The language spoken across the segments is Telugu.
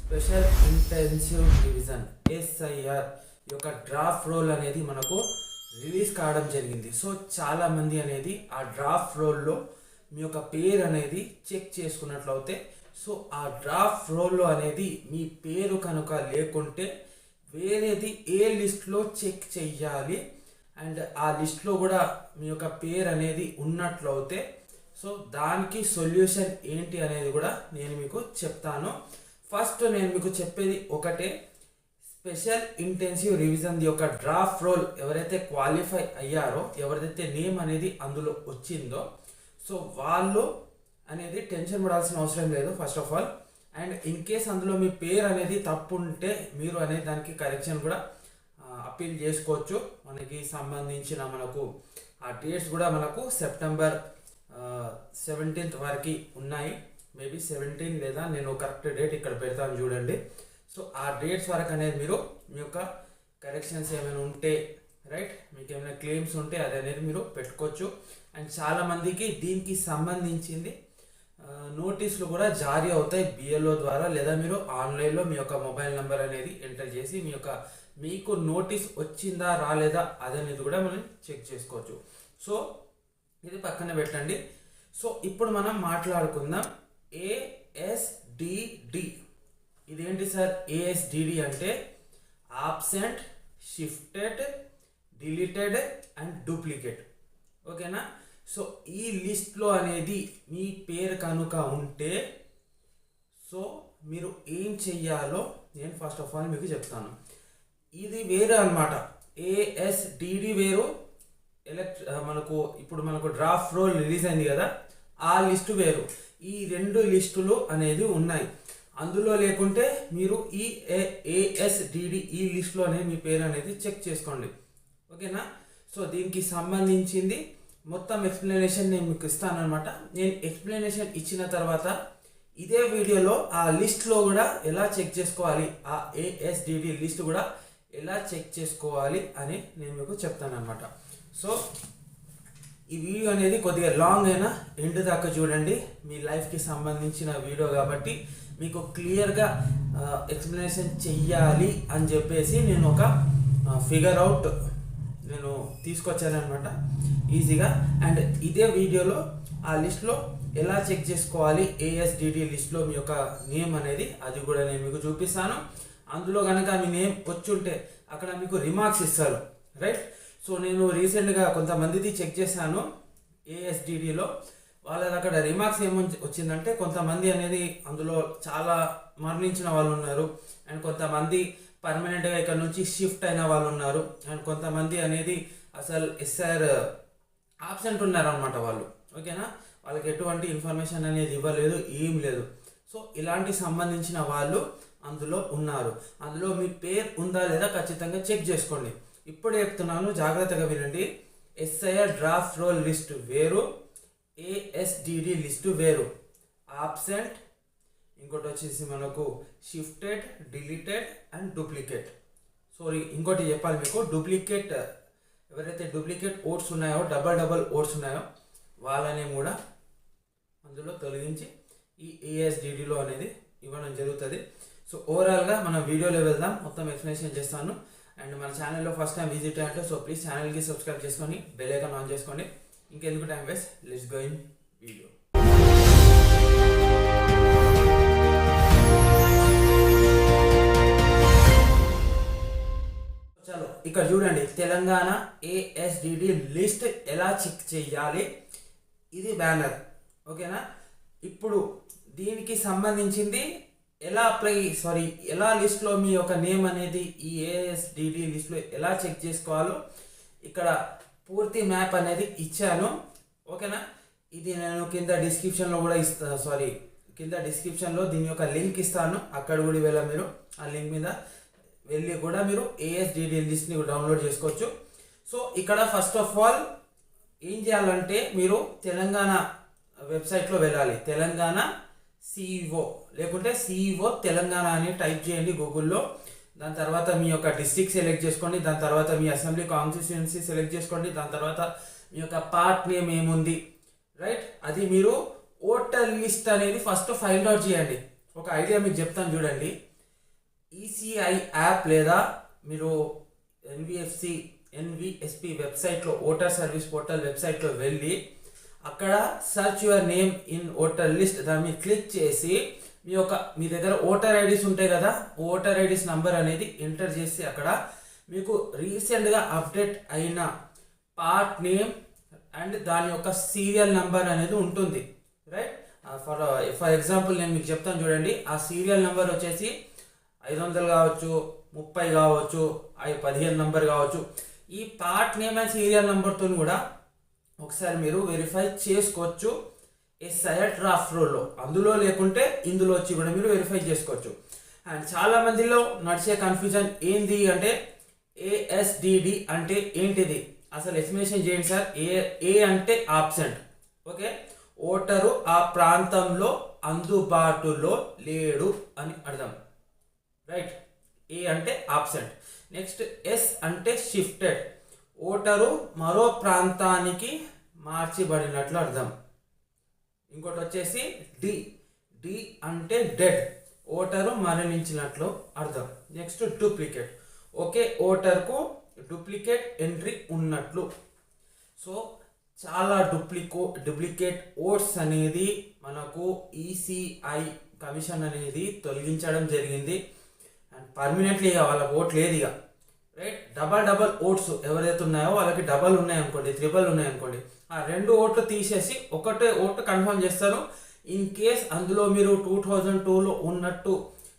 స్పెషల్ ఇంటెన్సివ్ రివిజన్ ఎస్ఐఆర్ యొక్క డ్రాఫ్ట్ రోల్ అనేది మనకు రిలీజ్ కావడం జరిగింది. సో చాలామంది అనేది ఆ డ్రాఫ్ట్ రోల్లో మీ యొక్క పేరు అనేది చెక్ చేసుకున్నట్లయితే, సో ఆ డ్రాఫ్ట్ రోల్లో అనేది మీ పేరు కనుక లేకుంటే వేరేది ఏ లిస్ట్లో చెక్ చెయ్యాలి అండ్ ఆ లిస్ట్లో కూడా మీ యొక్క పేరు అనేది ఉన్నట్లయితే సో దానికి సొల్యూషన్ ఏంటి అనేది కూడా నేను మీకు చెప్తాను. ఫస్ట్ నేను మీకు చెప్పేది ఒకటే, స్పెషల్ ఇంటెన్సివ్ రివిజన్ యొక్క డ్రాఫ్ట్ రోల్ ఎవరైతే క్వాలిఫై అయ్యారో, ఎవరైతే నేమ్ అనేది అందులో వచ్చిందో, సో వాళ్ళు అనేది టెన్షన్ పడాల్సిన అవసరం లేదు first of all. And in case అందులో మీ పేరు అనేది తప్పు ఉంటే మీరు అనేది దానికి కరెక్షన్ కూడా అప్పీల్ చేసుకోవచ్చు. మనకి సంబంధించిన మనకు ఆ డేట్స్ కూడా మనకు సెప్టెంబర్ 17th వరకు ఉన్నాయి. మేబీ 17 లేదా నేను కరెక్ట్ డేట్ ఇక్కడ పెడతాను చూడండి. సో ఆ డేట్స్ వరకు అనేది మీరు మీ యొక్క కరెక్షన్స్ ఏమైనా ఉంటే రైట్, మీకు ఏమైనా క్లెయిమ్స్ ఉంటే అది అనేది మీరు పెట్టుకోవచ్చు. అండ్ చాలామందికి దీనికి సంబంధించింది నోటీసులు కూడా జారీ అవుతాయి బిఎల్ఓ ద్వారా, లేదా మీరు ఆన్లైన్లో మీ యొక్క మొబైల్ నెంబర్ అనేది ఎంటర్ చేసి మీకు నోటీస్ వచ్చిందా రాలేదా అదనేది కూడా మనం చెక్ చేసుకోవచ్చు. సో ఇది పక్కన పెట్టండి. సో ఇప్పుడు మనం మాట్లాడుకుందాం ఏఎస్డిడి. ఇదేంటి సార్ ఏఎస్డిడి అంటే absent, shifted, deleted and duplicate. ఓకేనా? సో ఈ లిస్ట్లో అనేది మీ పేరు కనుక ఉంటే సో మీరు ఏం చెయ్యాలో నేను ఫస్ట్ ఆఫ్ ఆల్ మీకు చెప్తాను. ఇది వేరే అనమాట. ఏఎస్డిడి వేరు, మనకు డ్రాఫ్ట్ రోల్ రిలీజ్ అయింది కదా, ఆ లిస్టు వేరు. ఈ రెండు లిస్టులు అనేది ఉన్నాయి. అందులో లేకుంటే మీరు ఈ ఏఎస్డిడి ఈ లిస్టులో అనేది మీ పేరు అనేది చెక్ చేసుకోండి. ఓకేనా? సో దీనికి సంబంధించింది మొత్తం ఎక్స్ప్లెనేషన్ నేను మీకు ఇస్తాను అనమాట. నేను ఎక్స్ప్లెనేషన్ ఇచ్చిన తర్వాత ఇదే వీడియోలో ఆ లిస్ట్లో కూడా ఎలా చెక్ చేసుకోవాలి, ఆ ఏఎస్డిడి లిస్ట్ కూడా ఎలా చెక్ చేసుకోవాలి అని నేను మీకు చెప్తాను అనమాట. సో ఈ వీడియో అనేది కొద్దిగా లాంగ్ అయినా ఎండ్ దాకా చూడండి. మీ లైఫ్కి సంబంధించిన వీడియో కాబట్టి మీకు క్లియర్గా ఎక్స్ప్లెనేషన్ చెయ్యాలి అని చెప్పేసి నేను ఒక ఫిగర్ అవుట్ నేను తీసుకొచ్చాను అనమాట ఈజీగా. అండ్ ఇదే వీడియోలో ఆ లిస్ట్లో ఎలా చెక్ చేసుకోవాలి ఏఎస్డిడి లిస్ట్లో మీ యొక్క నేమ్ అనేది, అది కూడా నేను మీకు చూపిస్తాను. అందులో కనుక మీ నేమ్ వచ్చుంటే అక్కడ మీకు రిమార్క్స్ ఇస్తారు రైట్. సో నేను రీసెంట్గా కొంతమందిది చెక్ చేశాను ఏఎస్డిడిలో. వాళ్ళది అక్కడ రిమార్క్స్ ఏమని వచ్చిందంటే, కొంతమంది అనేది అందులో చాలా మరణించిన వాళ్ళు ఉన్నారు, అండ్ కొంతమంది పర్మనెంట్గా ఇక్కడ నుంచి షిఫ్ట్ అయిన వాళ్ళు ఉన్నారు, అండ్ కొంతమంది అనేది అసలు ఎస్ఆర్ ఆబ్సెంట్ ఉన్నారనమాట వాళ్ళు. ఓకేనా? వాళ్ళకి ఎటువంటి ఇన్ఫర్మేషన్ అనేది ఇవ్వలేదు, ఏం లేదు. సో ఇలాంటి సంబంధించిన వాళ్ళు అందులో ఉన్నారు. అందులో మీ పేరు ఉందా లేదా ఖచ్చితంగా చెక్ చేసుకోండి. ఇప్పుడు చెప్తున్నాను, జాగ్రత్తగా వినండి. ఎస్ఐఆర్ డ్రాఫ్ట్ రోల్ లిస్ట్ వేరు, ఏఎస్డిడి లిస్టు వేరు. ఆబ్సెంట్, ఇంకోటి వచ్చేసి మనకు shifted, deleted and duplicate. Sorry, ఇంకోటి చెప్పాలి మీకు, డూప్లికేట్ ఎవరైతే డూప్లికేట్ ఓట్స్ ఉన్నాయో, డబల్ ఓట్స్ ఉన్నాయో వాళ్ళని కూడా అందులో తొలగించి ఈ ఏఎస్డిడిలో అనేది ఇవ్వడం జరుగుతుంది. సో ఓవరాల్గా మనం వీడియోలో వెళ్దాం, మొత్తం ఎక్స్ప్లెనేషన్ చేస్తాను. అండ్ మన ఛానల్లో ఫస్ట్ టైం విజిట్ అంటే సో ప్లీజ్ ఛానల్కి సబ్స్క్రైబ్ చేసుకొని బెల్ ఐకాన్ ఆన్ చేసుకోండి. ఇంకెందుకు time waste, let's go in video. చలో ఇక్కడ చూడండి, తెలంగాణ ఏఎస్డిడి లిస్ట్ ఎలా చెక్ చేయాలి, ఇది బ్యానర్. ఓకేనా? ఇప్పుడు దీనికి సంబంధించింది ఎలా లిస్ట్లో మీ యొక్క నేమ్ అనేది ఈ ఏఎస్డిడి లిస్ట్లో ఎలా చెక్ చేసుకోవాలో ఇక్కడ పూర్తి మ్యాప్ అనేది ఇచ్చాను. ఓకేనా? ఇది నేను కింద డిస్క్రిప్షన్లో కూడా కింద డిస్క్రిప్షన్లో దీని యొక్క లింక్ ఇస్తాను. అక్కడ కూడా మీరు ఆ లింక్ మీద వెళ్ళి కూడా మీరు ఏఎస్డిడి లిస్ట్ని డౌన్లోడ్ చేసుకోవచ్చు. సో ఇక్కడ ఫస్ట్ ఆఫ్ ఆల్ ఏం చేయాలంటే, మీరు తెలంగాణ వెబ్సైట్లో వెళ్ళాలి. తెలంగాణ సిఇఓ లేకుంటే సిఇఓ తెలంగాణ అని టైప్ చేయండి గూగుల్లో. దాని తర్వాత మీ యొక్క డిస్ట్రిక్ట్ సెలెక్ట్ చేసుకోండి, దాని తర్వాత మీ అసెంబ్లీ కాన్స్టిట్యుయెన్సీ సెలెక్ట్ చేసుకోండి, దాని తర్వాత మీ యొక్క పార్ట్ నేమ్ ఏముంది రైట్, అది మీరు ఓటర్ లిస్ట్ అనేది ఫస్ట్ ఫైండ్ అవుట్ చేయండి. ఒక ఐడియా మీకు చెప్తాను చూడండి. ఈసీఐ యాప్ లేదా మీరు ఎన్విఎస్పి వెబ్సైట్లో ఓటర్ సర్వీస్ పోర్టల్ వెబ్సైట్లో వెళ్ళి అక్కడ search your name in voter list దాని మీద క్లిక్ చేసి మీ దగ్గర ఓటర్ ఐడీస్ ఉంటాయి కదా, ఓటర్ ఐడీస్ నంబర్ అనేది ఎంటర్ చేసి అక్కడ మీకు రీసెంట్గా అప్డేట్ అయిన పార్ట్ నేమ్ అండ్ దాని యొక్క సీరియల్ నంబర్ అనేది ఉంటుంది. రైట్, ఫర్ ఎగ్జాంపుల్ నేను మీకు చెప్తాను చూడండి. ఆ సీరియల్ నెంబర్ వచ్చేసి 500 కావచ్చు, 30 కావచ్చు, 15 నంబర్ కావచ్చు. ఈ పార్ట్ నేమ్ అండ్ సీరియల్ నెంబర్తో కూడా ఒకసారి మీరు వెరిఫై చేసుకోవచ్చు ఎస్ఐఆర్ డ్రాఫ్ట్ రోల్లో. అందులో లేకుంటే ఇందులో వచ్చి కూడా మీరు వెరిఫై చేసుకోవచ్చు. అండ్ చాలా మందిలో నడిచే కన్ఫ్యూజన్ ఏంది అంటే ఏఎస్డిడి అంటే ఏంటిది, అసలు ఎక్స్ప్లెనేషన్ చేయండి సార్. ఏ అంటే ఆబ్సెంట్, ఓకే, ఓటరు ఆ ప్రాంతంలో అందుబాటులో లేడు అని అర్థం. రైట్, ఏ అంటే ఆబ్సెంట్. నెక్స్ట్ ఎస్ అంటే షిఫ్టెడ్, ఓటరు మరో ప్రాంతానికి మార్చిబడినట్లు అర్థం. ఇంకోటి వచ్చేసి డి అంటే డెడ్, ఓటరు మరణించినట్లు అర్థం. నెక్స్ట్ డూప్లికేట్, ఓకే, ఓటర్కు డూప్లికేట్ ఎంట్రీ ఉన్నట్లు. సో చాలా డూప్లికేట్ ఓట్స్ అనేది మనకు ఈసీఐ కమిషన్ అనేది తొలగించడం జరిగింది. అండ్ పర్మనెంట్లీ వాళ్ళ ఓట్ లేదు ఇక. రైట్, డబల్ ఓట్స్ ఎవరైతే ఉన్నాయో వాళ్ళకి డబల్ ఉన్నాయనుకోండి, ట్రిపుల్ ఉన్నాయనుకోండి, ఆ 2 ఓట్లు తీసేసి ఒకటే ఓటు కన్ఫర్మ్ చేస్తారు. ఇన్ కేస్ అందులో మీరు 2002లో ఉన్నట్టు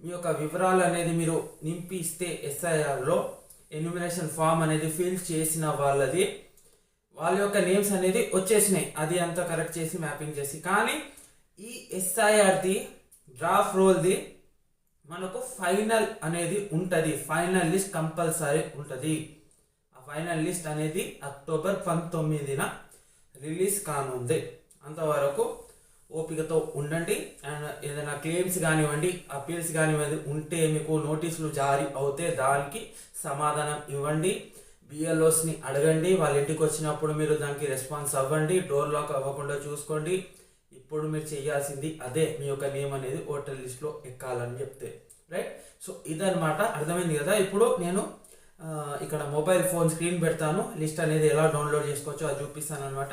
మీ యొక్క వివరాలు అనేది మీరు నింపి ఇస్తే ఎస్ఐఆర్లో ఎన్యూమినేషన్ ఫామ్ అనేది ఫిల్ చేసిన వాళ్ళ యొక్క నేమ్స్ అనేది వచ్చేసినాయి. అది అంతా కరెక్ట్ చేసి మ్యాపింగ్ చేసి. కానీ ఈ ఎస్ఐఆర్ది డ్రాఫ్ట్ రోల్ది మనకు ఫైనల్ అనేది ఉంటుంది, ఫైనల్ లిస్ట్ కంపల్సరీ ఉంటుంది. ఆ ఫైనల్ లిస్ట్ అనేది అక్టోబర్ 19న రిలీజ్ కానుంది. అంతవరకు ఓపికతో ఉండండి. అండ్ ఏదైనా క్లెయిమ్స్ కానివ్వండి, అపీల్స్ కానివ్వండి ఉంటే మీకు నోటీసులు జారీ అవుతే దానికి సమాధానం ఇవ్వండి. బిఎల్ఓస్ని అడగండి, వాళ్ళ ఇంటికి వచ్చినప్పుడు మీరు దానికి రెస్పాన్స్ అవ్వండి. డోర్ లాక్ అవ్వకుండా చూసుకోండి. ఇప్పుడు మీరు చేయాల్సింది అదే, మీ యొక్క నేమ్ అనేది ఓటర్ లిస్ట్లో ఎక్కాలని చెప్తే. రైట్, సో ఇదనమాట, అర్థమైంది కదా. ఇప్పుడు నేను ఇక్కడ మొబైల్ ఫోన్ స్క్రీన్ పెడతాను, లిస్ట్ అనేది ఎలా డౌన్లోడ్ చేసుకోవచ్చో అది చూపిస్తాను అనమాట.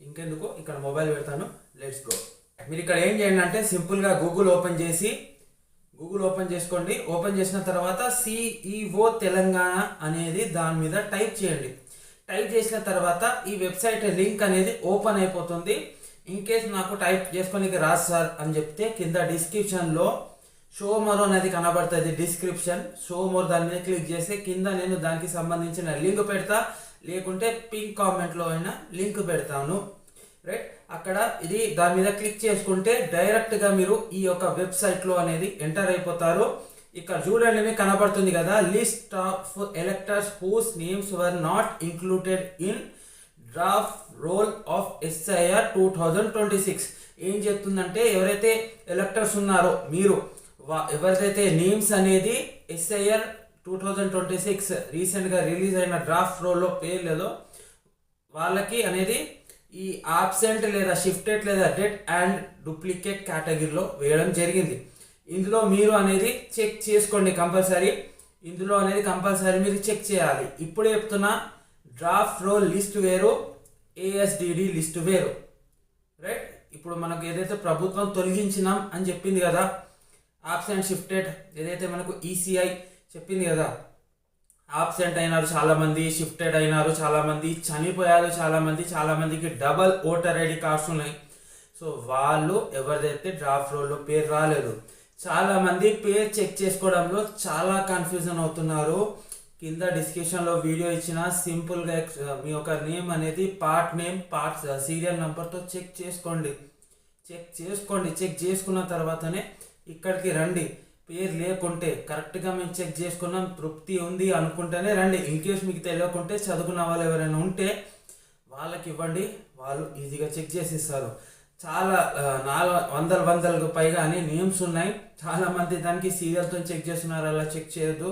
ఇంకెందుకు ఇక్కడ మొబైల్ పెడతాను, లెట్స్ గో. మీరు ఇక్కడ ఏం చేయండి అంటే సింపుల్గా గూగుల్ ఓపెన్ చేసుకోండి. ఓపెన్ చేసిన తర్వాత సిఈఓ తెలంగాణ అనేది దాని మీద టైప్ చేయండి. టైప్ చేసిన తర్వాత ఈ వెబ్సైట్ లింక్ అనేది ఓపెన్ అయిపోతుంది. ఇన్ కేస్ నాకు టైప్ చేసుకోనికి రాదు సార్ అని చెప్తే కింద డిస్క్రిప్షన్లో షో మోర్ అనేది కనబడుతుంది. డిస్క్రిప్షన్ షో మోర్ దాని మీద క్లిక్ చేసి కింద నేను దానికి సంబంధించిన లింక్ పెడతా, లేకుంటే పింక్ కామెంట్లో అయినా లింక్ పెడతాను. రైట్, అక్కడ ఇది దాని మీద క్లిక్ చేసుకుంటే డైరెక్ట్గా మీరు ఈ యొక్క వెబ్సైట్లో అనేది ఎంటర్ అయిపోతారు. ఇక్కడ చూడండి మీకు కనబడుతుంది కదా, list of electors whose names were not included in draft roll of SIR 2026. ఏం చెప్తుందంటే ఎవరైతే ఎలక్టర్స్ ఉన్నారో మీరు ఎవరిదైతే నేమ్స్ అనేది ఎస్ఐఆర్ 2026 రీసెంట్గా రిలీజ్ అయిన డ్రాఫ్ట్ రోల్లో పేరు లేదో వాళ్ళకి అనేది ఈ ఆబ్సెంట్ లేదా షిఫ్టెడ్ లేదా డెడ్ అండ్ డూప్లికేట్ కేటగిరీలో వేయడం జరిగింది. ఇందులో మీరు అనేది చెక్ చేసుకోండి కంపల్సరీ. ఇందులో అనేది కంపల్సరీ మీరు చెక్ చేయాలి. ఇప్పుడే చెప్తున్నా, డ్రాఫ్ట్ రోల్ లిస్ట్ వేరు, ఏఎస్డిడి లిస్ట్ వేరు. రైట్, ఇప్పుడు మనకు ఏదైతే ప్రభుత్వం తొలగించినాం అని చెప్పింది కదా, ఆబ్సెంట్ షిఫ్టెడ్ ఏదైతే మనకు ఈసీఐ చెప్పింది కదా, ఆబ్సెంట్ అయినారు చాలామంది, షిఫ్టెడ్ అయినారు చాలామంది, చనిపోయారు చాలామందికి డబల్ ఓటర్ ఐడి కార్డ్స్ ఉన్నాయి. సో వాళ్ళు ఎవరిదైతే డ్రాఫ్ట్ రోల్లో పేరు రాలేదు, చాలామంది పేరు చెక్ చేసుకోవడంలో చాలా కన్ఫ్యూజన్ అవుతున్నారు. కింద డిస్క్రిప్షన్లో వీడియో ఇచ్చిన సింపుల్గా మీ యొక్క నేమ్ అనేది పార్ట్ నేమ్, పార్ట్ సీరియల్ నెంబర్తో చెక్ చేసుకోండి. చెక్ చేసుకున్న తర్వాతనే ఇక్కడికి రండి. పేరు లేకుంటే కరెక్ట్గా మేము చెక్ చేసుకున్నాం, తృప్తి ఉంది అనుకుంటేనే రండి. ఇన్ కేస్ మీకు తెలియకుంటే చదువుకున్న వాళ్ళు ఎవరైనా ఉంటే వాళ్ళకి ఇవ్వండి, వాళ్ళు ఈజీగా చెక్ చేసి ఇస్తారు. చాలా 400 పైగా అని నేమ్స్ ఉన్నాయి. చాలామంది దానికి సీరియల్తో చెక్ చేస్తున్నారు, అలా చెక్ చేయొద్దు.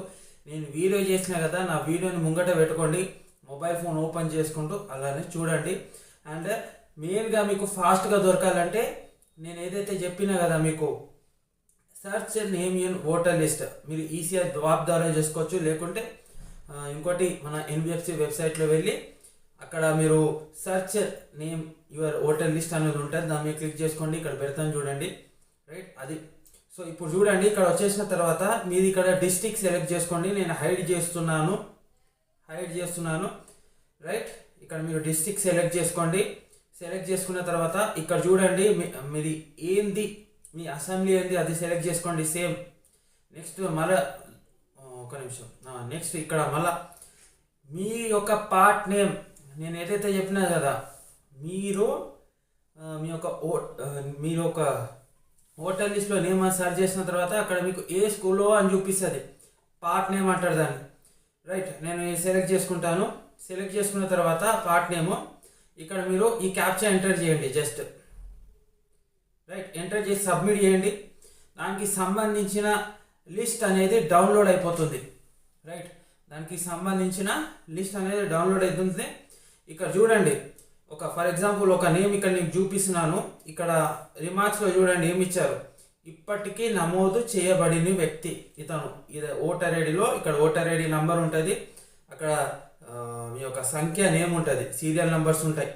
నేను వీడియో చేసిన కదా, నా వీడియోని ముంగట పెట్టుకోండి, మొబైల్ ఫోన్ ఓపెన్ చేసుకుంటూ అలానే చూడండి. అండ్ మెయిన్గా మీకు ఫాస్ట్గా దొరకాలంటే నేను ఏదైతే చెప్పినా కదా, మీకు search name in voter list మీరు ఈసీఆర్ జాబ్ ద్వారా చేసుకోవచ్చు. లేకుంటే ఇంకోటి మన ఎన్బిఎఫ్సి వెబ్సైట్లో వెళ్ళి అక్కడ మీరు search name your voter list అనేది ఉంటుంది, దాని మీద క్లిక్ చేసుకోండి. ఇక్కడ పెడతాను చూడండి, రైట్ అది. సో ఇప్పుడు చూడండి, ఇక్కడ వచ్చేసిన తర్వాత మీది ఇక్కడ డిస్ట్రిక్ట్ సెలెక్ట్ చేసుకోండి. నేను హైడ్ చేస్తున్నాను, రైట్. ఇక్కడ మీరు డిస్ట్రిక్ట్ సెలెక్ట్ చేసుకోండి. సెలెక్ట్ చేసుకున్న తర్వాత ఇక్కడ చూడండి మీది ఏంది, మీ అసెంబ్లీ ఏంది అది సెలెక్ట్ చేసుకోండి. సేమ్ నెక్స్ట్ మళ్ళీ ఒక నిమిషం, నెక్స్ట్ ఇక్కడ మళ్ళా మీ యొక్క పార్ట్ నేమ్ నేను ఏదైతే చెప్పినా కదా, మీరు మీరు ఒక ఓటర్ లిస్ట్లో నేమ్ సెర్చ్ చేసిన తర్వాత అక్కడ మీకు ఏ స్కూల్లో అని చూపిస్తుంది, పార్ట్ నేమ్ అంటారు దాన్ని, రైట్. నేను సెలెక్ట్ చేసుకుంటాను. సెలెక్ట్ చేసుకున్న తర్వాత పార్ట్ నేమ్ ఇక్కడ మీరు ఈ క్యాప్చా ఎంటర్ చేయండి, జస్ట్ రైట్. ఎంటర్ చేసి సబ్మిట్ చేయండి. దానికి సంబంధించిన లిస్ట్ అనేది డౌన్లోడ్ అయిపోతుంది, రైట్. దానికి సంబంధించిన లిస్ట్ అనేది డౌన్లోడ్ అవుతుంది. ఇక్కడ చూడండి, ఫర్ ఎగ్జాంపుల్ ఒక నేమ్ ఇక్కడ నేను చూపిస్తున్నాను. ఇక్కడ రిమార్క్స్లో చూడండి ఏమి ఇచ్చారు, ఇప్పటికీ నమోదు చేయబడిన వ్యక్తి ఇతను. ఇది ఓటర్ ఐడిలో ఇక్కడ ఓటర్ ఐడి నంబర్ ఉంటుంది, అక్కడ మీ యొక్క సంఖ్య నేమ్ ఉంటుంది, సీరియల్ నెంబర్స్ ఉంటాయి.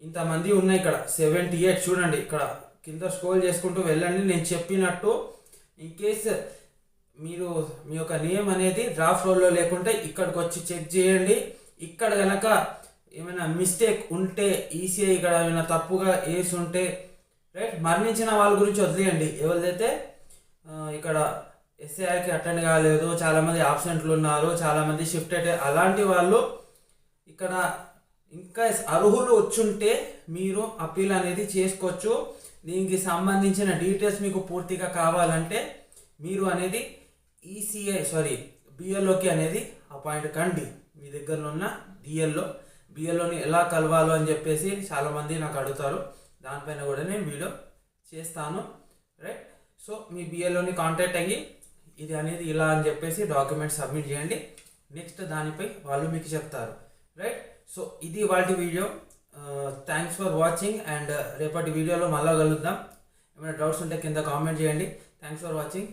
ఇంతమంది ఉన్నాయి ఇక్కడ 78. చూడండి ఇక్కడ కింద స్క్రోల్ చేసుకుంటూ వెళ్ళండి. నేను చెప్పినట్టు ఇన్ కేస్ మీరు మీ యొక్క నేమ్ అనేది డ్రాఫ్ట్ రోల్లో లేకుంటే ఇక్కడికి వచ్చి చెక్ చేయండి. ఇక్కడ కనుక ఏమైనా మిస్టేక్ ఉంటే ఈసీఐ ఇక్కడ ఏమైనా తప్పుగా వేసి ఉంటే, రైట్. మరణించిన వాళ్ళ గురించి వదిలేయండి. ఎవరిదైతే ఇక్కడ ఎస్ఐఆర్కి అటెండ్ కాలేదు, చాలామంది ఆబ్సెంట్లు ఉన్నారు, చాలామంది షిఫ్ట్ అయితే అలాంటి వాళ్ళు ఇక్కడ ఇంకా అర్హులు వచ్చుంటే మీరు అప్పీల్ అనేది చేసుకోవచ్చు. దీనికి సంబంధించిన డీటెయిల్స్ మీకు పూర్తిగా కావాలంటే మీరు అనేది బిఎల్ఓకి అనేది అపాయింట్ కండి. మీ దగ్గరలో ఉన్న బిఎల్ఓని ఎలా కలవాలో అని చెప్పేసి చాలామంది నాకు అడుగుతారు. దానిపైన కూడా నేను వీడియో చేస్తాను, రైట్. సో మీ బిఎల్ఓని కాంటాక్ట్ అయ్యి ఇది అనేది ఇలా అని చెప్పేసి డాక్యుమెంట్ సబ్మిట్ చేయండి. నెక్స్ట్ దానిపై వాళ్ళు మీకు చెప్తారు, రైట్. సో ఇది వాటి video. Thanks for watching and రేపటి వీడియోలో మళ్ళీ కలుద్దాం. ఏమైనా డౌట్స్ ఉంటే కింద కామెంట్ చేయండి. Thanks for watching.